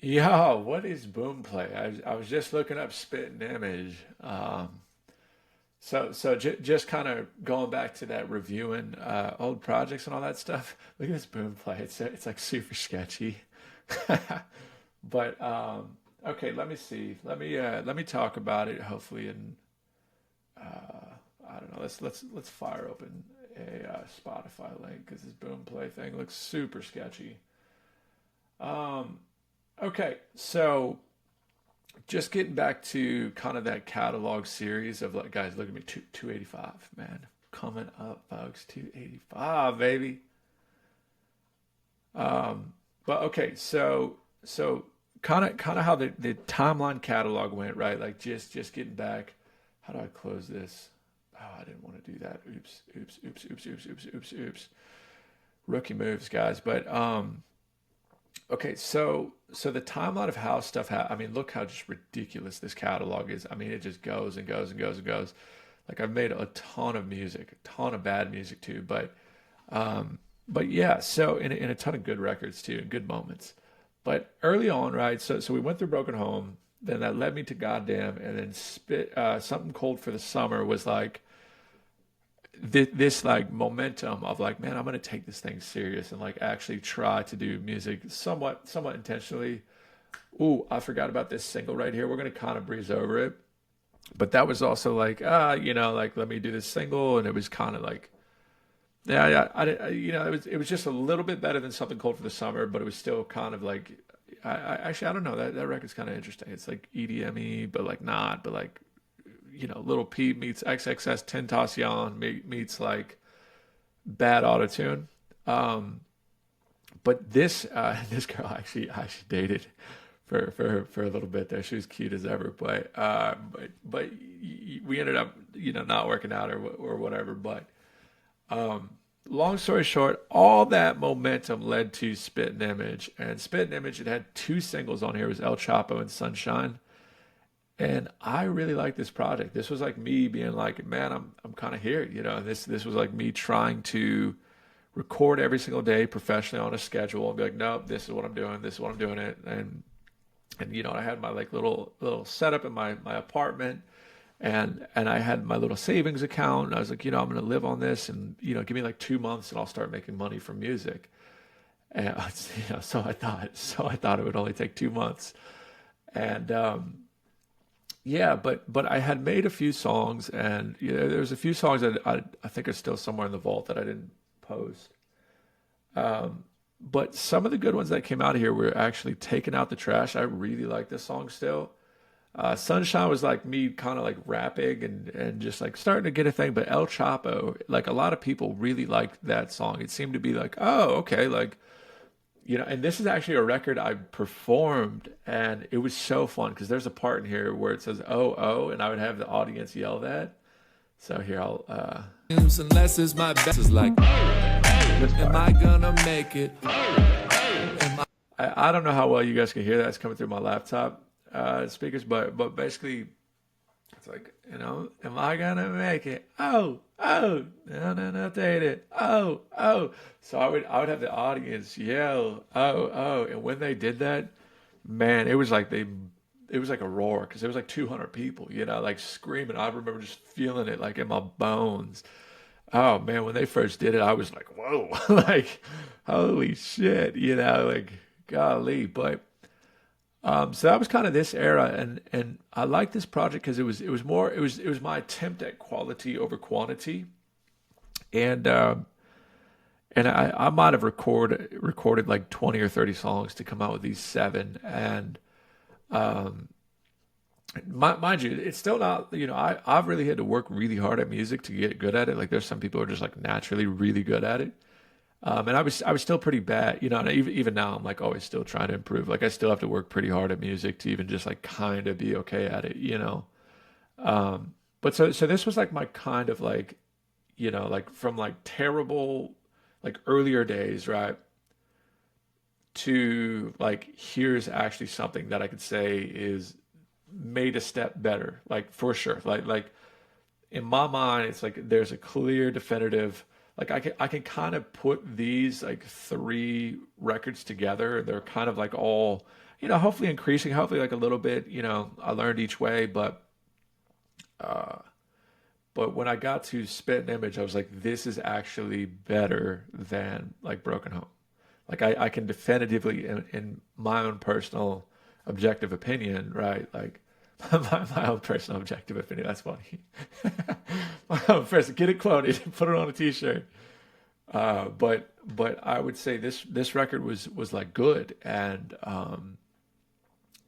Yeah, what is Boomplay? I was just looking up Spittin' Image. Just kind of going back to that reviewing old projects and all that stuff. Look at this Boomplay. It's like super sketchy. But okay, let me see. Let me talk about it. Hopefully, in I don't know. Let's fire open a Spotify link because this Boomplay thing looks super sketchy. Um, okay, so just getting back to kind of that catalog series of like, guys, look at me, 285, man, coming up, folks, 285, baby. But okay, so kind of how the timeline catalog went, right? Like just getting back. How do I close this? Oh, I didn't want to do that. Oops, oops, oops, oops, oops, oops, oops, oops. Rookie moves, guys. But okay, so the timeline of how stuff I mean, look how just ridiculous this catalog is. I mean, it just goes and goes and goes and goes. Like I've made a ton of music, a ton of bad music too, but yeah, so in a ton of good records too, and good moments. But early on, right? So we went through Broken Home, then that led me to Goddamn, and then Something Cold for the Summer was like this like momentum of like, man, I'm gonna take this thing serious and like actually try to do music somewhat intentionally. Ooh, I forgot about this single right here. We're gonna kind of breeze over it, but that was also like, like let me do this single, and it was kind of like, yeah, it was just a little bit better than Something Cold for the Summer, but it was still kind of like, I don't know, that record's kind of interesting. It's like EDME, but like not, but like Little Peep meets XXS Tentacion meets like bad autotune. Um, but this this girl actually dated for a little bit there. She was cute as ever, but we ended up not working out or whatever. But long story short, all that momentum led to Spittin' Image, and Spittin' Image it had two singles on here. It was El Chapo and Sunshine. And I really like this project. This was like me being like, man, I'm kind of here, And this was like me trying to record every single day professionally on a schedule and be like, nope, this is what I'm doing. This is what I'm doing it. And I had my like little setup in my apartment, and I had my little savings account. And I was like, I'm gonna live on this, and give me like 2 months, and I'll start making money from music. And so I thought it would only take 2 months, and yeah, but I had made a few songs, and there's a few songs that I think are still somewhere in the vault that I didn't post. But some of the good ones that came out of here were actually taking out the trash. I really like this song still. Sunshine was like me kind of like rapping and just like starting to get a thing. But El Chapo, like a lot of people really liked that song. It seemed to be like, oh, okay, like and this is actually a record I performed, and it was so fun because there's a part in here where it says "oh oh," and I would have the audience yell that. So here I'll unless it's my best is like, this am part. I gonna make it? Am I I don't know how well you guys can hear that. It's coming through my laptop speakers, but basically it's like am I gonna make it? Oh oh, no no no, date it. Oh oh. So I would have the audience yell oh oh, and when they did that, man, it was like a roar because there was like 200 people, like screaming. I remember just feeling it like in my bones. Oh man, when they first did it, I was like, whoa, like holy shit, like golly. But so that was kind of this era, and I like this project because it was my attempt at quality over quantity, and I might have recorded like 20 or 30 songs to come out with these seven, and mind you, it's still not, I've really had to work really hard at music to get good at it. Like there's some people who are just like naturally really good at it. And I was still pretty bad, and even now I'm like always still trying to improve. Like I still have to work pretty hard at music to even just like kind of be okay at it. But so this was like my kind of like, like from like terrible, like earlier days, right? To like here's actually something that I could say is made a step better, like for sure. Like in my mind, it's like there's a clear, definitive. like I can kind of put these like three records together. They're kind of like all, hopefully increasing, hopefully like a little bit, I learned each way, but when I got to Spit and Image, I was like, this is actually better than like Broken Home. Like I can definitively, in my own personal objective opinion, right? Like my own personal objective opinion. That's funny. My own personal, get it quoted, put it on a t-shirt. But I would say this record was like good, and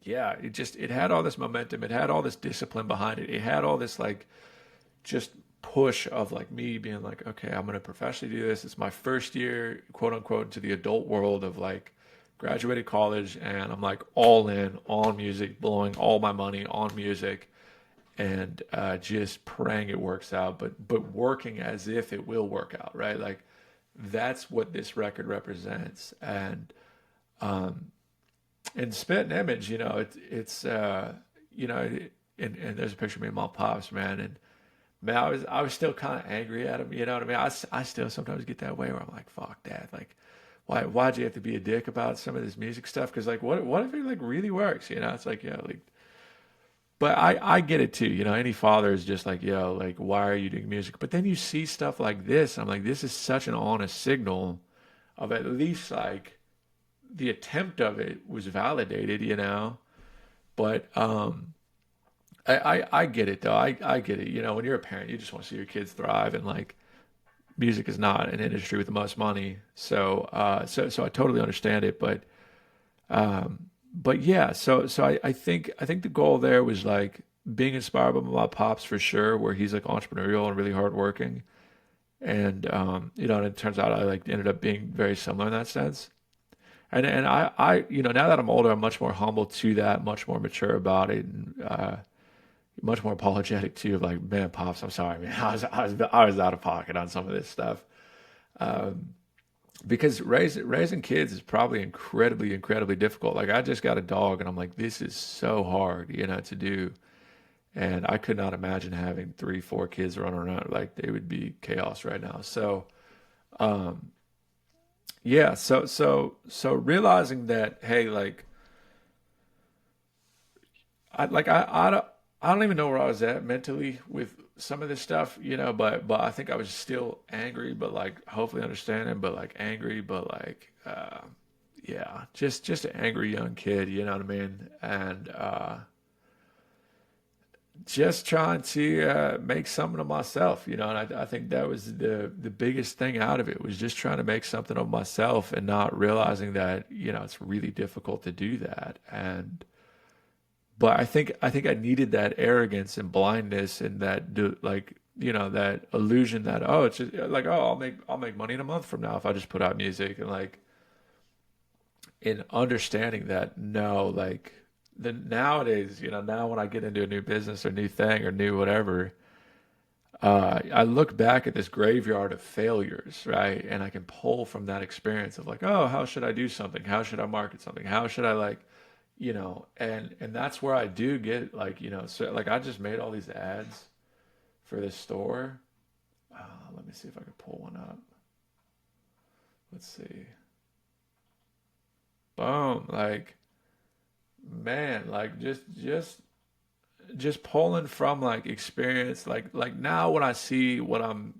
yeah, it had all this momentum, it had all this discipline behind it, it had all this like just push of like me being like, okay, I'm gonna professionally do this. It's my first year, quote unquote, into the adult world of like graduated college, and I'm like all in on music, blowing all my money on music, and just praying it works out, but working as if it will work out, right? Like that's what this record represents, and Spit and Image, and there's a picture of me and my pops, man, and man, I was still kind of angry at him. You know what I mean? I still sometimes get that way where I'm like, fuck, Dad. Like, why'd you have to be a dick about some of this music stuff? Because like, what if it like really works? It's like, like. But I get it too. Any father is just like, yo, like, why are you doing music? But then you see stuff like this. I'm like, this is such an honest signal of at least like the attempt of it was validated. But I get it though. I get it. When you're a parent, you just want to see your kids thrive, and like music is not an industry with the most money. So I totally understand it. But yeah. So I think the goal there was like being inspired by my pops for sure, where he's like entrepreneurial and really hardworking, and it turns out I like ended up being very similar in that sense. And I now that I'm older, I'm much more humble to that, much more mature about it, and much more apologetic too. Of like, man, pops, I'm sorry, man. I was out of pocket on some of this stuff. Because raising kids is probably incredibly, incredibly difficult. Like I just got a dog, and I'm like, this is so hard, to do. And I could not imagine having three, four kids running around. Like they would be chaos right now. So yeah, so realizing that, hey, like I don't even know where I was at mentally with some of this stuff, but I think I was still angry, but like hopefully understanding, but like angry, but like yeah, just an angry young kid, you know what I mean? And just trying to make something of myself, and I think that was the biggest thing out of it, was just trying to make something of myself and not realizing that, it's really difficult to do that. And but I think I needed that arrogance and blindness and that like that illusion that, oh, it's just like, oh, I'll make money in a month from now if I just put out music, and like in understanding that, no, like the nowadays, now when I get into a new business or new thing or new whatever, I look back at this graveyard of failures, right? And I can pull from that experience of like, oh, how should I do something? How should I market something? How should I like, and that's where I do get like, so like I just made all these ads for this store. Let me see if I can pull one up. Let's see. Boom. Like, man, like just pulling from like experience, like now when I see what I'm,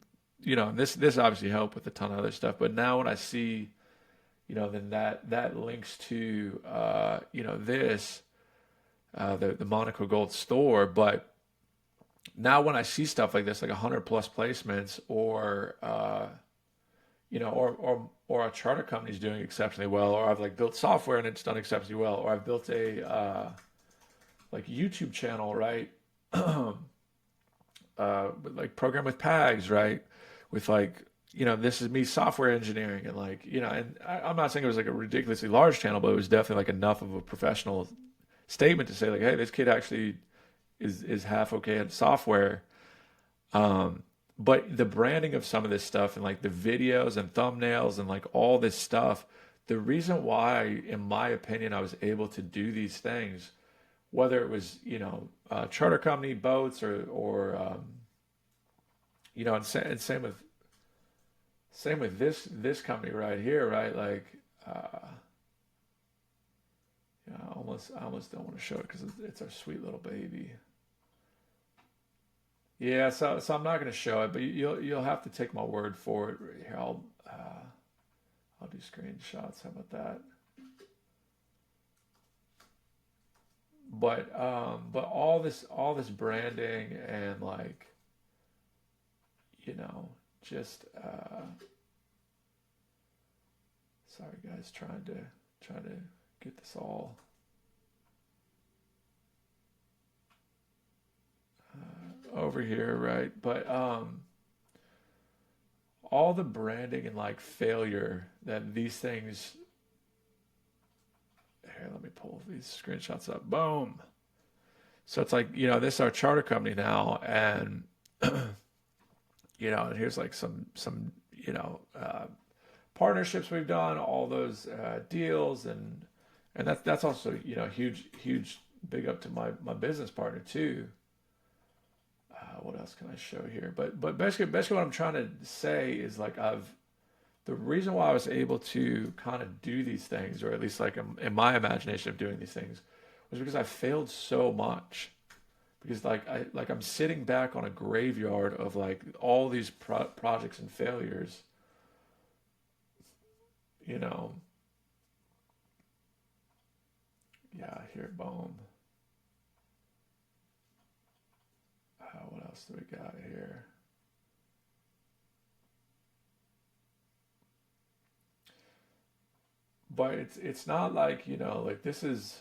and this obviously helped with a ton of other stuff, but now when I see, then that links to this the Monaco Gold store. But now when I see stuff like this, like 100+ placements, or or a charter company's doing exceptionally well, or I've like built software and it's done exceptionally well, or I've built a like YouTube channel, right? With like Program with Pags, right? With like, this is me software engineering, and like, and I'm not saying it was like a ridiculously large channel, but it was definitely like enough of a professional statement to say like, hey, this kid actually is half okay at software. But the branding of some of this stuff, and like the videos and thumbnails and like all this stuff, the reason why, in my opinion, I was able to do these things, whether it was, charter company, boats, or and same with Same with this company right here, right? Like, uh, yeah, I almost don't want to show it because it's our sweet little baby. Yeah, so I'm not going to show it, but you'll have to take my word for it. Here, I'll do screenshots. How about that? But all this branding and like you know just sorry guys, trying to get this all over here, right? But all the branding and like failure that these things. Here, let me pull these screenshots up. Boom. So it's like, this is our charter company now, and and here's like some partnerships we've done, all those deals, and that's also huge big up to my business partner too. What else can I show here? But basically what I'm trying to say is like the reason why I was able to kind of do these things, or at least like in my imagination of doing these things, was because I failed so much. Because I'm sitting back on a graveyard of like all these projects and failures, you know. Yeah, here, boom. What else do we got here? But it's not like like this is.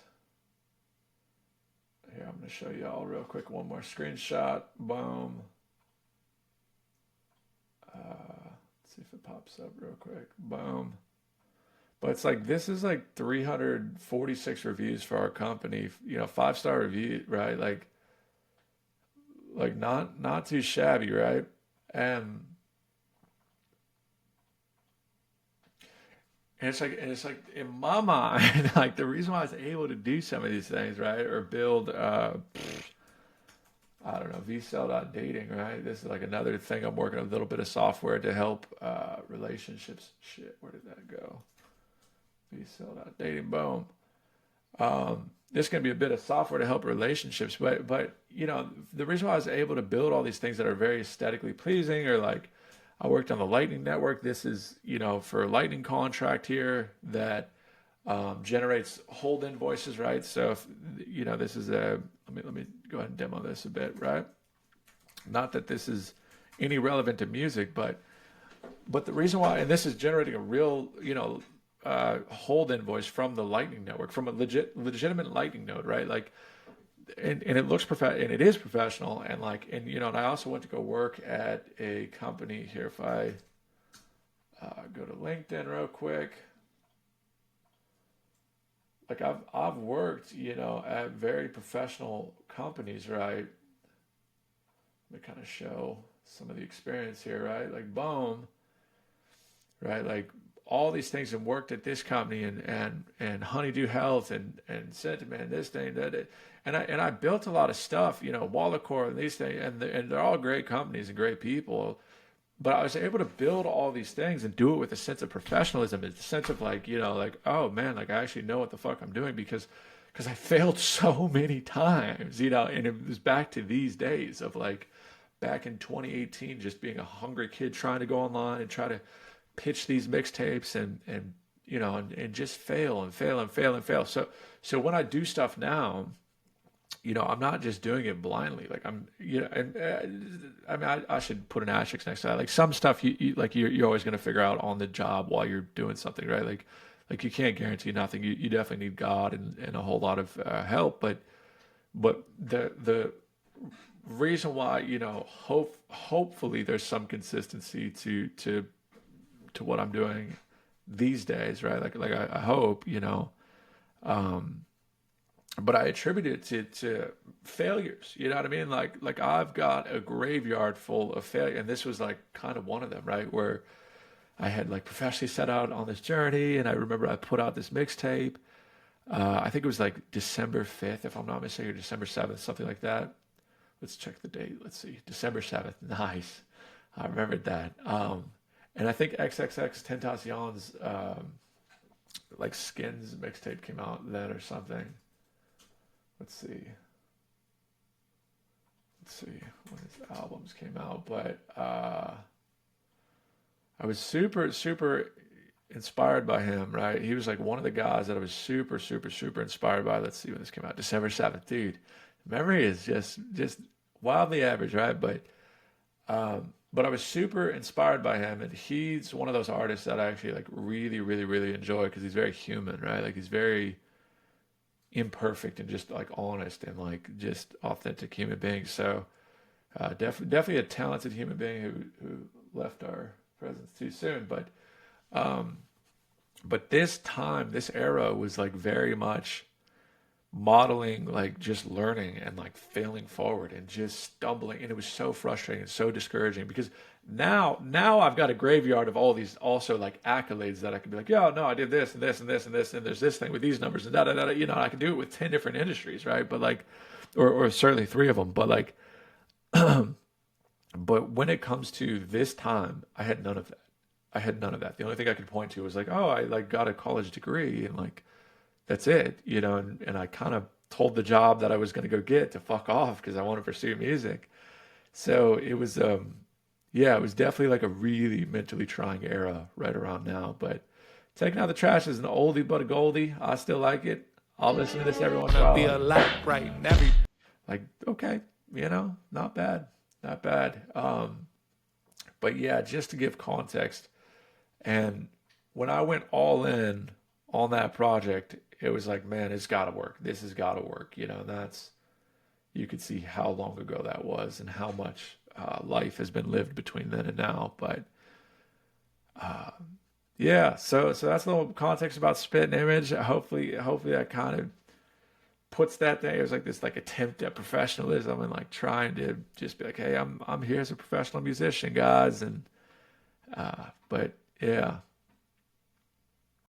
Here, I'm going to show you all real quick. One more screenshot. Boom. Let's see if it pops up real quick. Boom. But it's like this is like 346 reviews for our company. 5-star review, right? Like not too shabby, right? And and it's like in my mind, like the reason why I was able to do some of these things, right, or build I don't know, vcell.dating, right? This is like another thing I'm working on, a little bit of software to help relationships. Shit, where did that go? Vcell.dating, boom. This is going to be a bit of software to help relationships, but the reason why I was able to build all these things that are very aesthetically pleasing, or like I worked on the Lightning Network. This is for a Lightning contract here that generates hold invoices, right? So if this is a let me go ahead and demo this a bit, right? Not that this is any relevant to music, but the reason why, and this is generating a real hold invoice from the Lightning Network, from a legitimate Lightning node, right? Like, and it looks and it is professional, and like, and I also went to go work at a company here. If I go to LinkedIn real quick, like I've worked at very professional companies, right? Let me kind of show some of the experience here, right? Like boom, right? Like all these things, and worked at this company, and Honeydew Health, and Sentiment, this thing, that, and I built a lot of stuff, Wallacore and these things, and they're all great companies and great people. But I was able to build all these things and do it with a sense of professionalism, a sense of like, like, oh man, like I actually know what the fuck I'm doing, because I failed so many times, and it was back to these days of like back in 2018, just being a hungry kid trying to go online and try to pitch these mixtapes, and just fail and fail and fail and fail. So when I do stuff now, I'm not just doing it blindly. Like I'm, and I mean, I should put an asterisk next to that. Like some stuff you're always going to figure out on the job while you're doing something, right? Like you can't guarantee nothing. You definitely need God and a whole lot of help. But the reason why, hopefully there's some consistency to what I'm doing these days, right? Like I hope, um, but I attribute it to failures. You know what I mean? Like I've got a graveyard full of failure, and this was like kind of one of them, right? Where I had like professionally set out on this journey, and I remember I put out this mixtape. I think it was like December 5th, if I'm not mistaken, or December 7th, something like that. Let's check the date. Let's see, December 7th. Nice, I remembered that. And I think XXX Tentacion's like Skins mixtape came out then or something. Let's see. Let's see when his albums came out. But I was super, super inspired by him, right? He was like one of the guys that I was super, super, super inspired by. Let's see when this came out. December 7th. Dude, memory is just wildly average, right? But I was super inspired by him, and he's one of those artists that I actually like really, really, really enjoy because he's very human, right? Like he's very imperfect and just like honest and like just authentic human being. So definitely a talented human being who left our presence too soon. Um, but this time, this era was like very much modeling like just learning and like failing forward and just stumbling, and it was so frustrating and so discouraging because now I've got a graveyard of all these also like accolades that I could be like, yeah, no, I did this and this and this and this, and there's this thing with these numbers and da da da, I could do it with 10 different industries, right? But like, or certainly three of them, but like, but when it comes to this time, I had none of that. I had none of that. The only thing I could point to was like, oh, I like got a college degree and like that's it, and I kind of told the job that I was going to go get to fuck off because I want to pursue music. So it was, yeah, it was definitely like a really mentally trying era right around now. But Taking Out the Trash is an oldie but a goldie. I still like it. I'll listen to this every once in a Gonna be a while. lot right in every Like, okay, not bad, not bad. But yeah, just to give context, and when I went all in on that project, it was like, man, it's got to work. This has got to work, and that's, you could see how long ago that was and how much life has been lived between then and now. But yeah, so that's a little context about Spit and Image. Hopefully that kind of puts that thing. It was like this like attempt at professionalism and like trying to just be like, hey, I'm here as a professional musician, guys, and but yeah.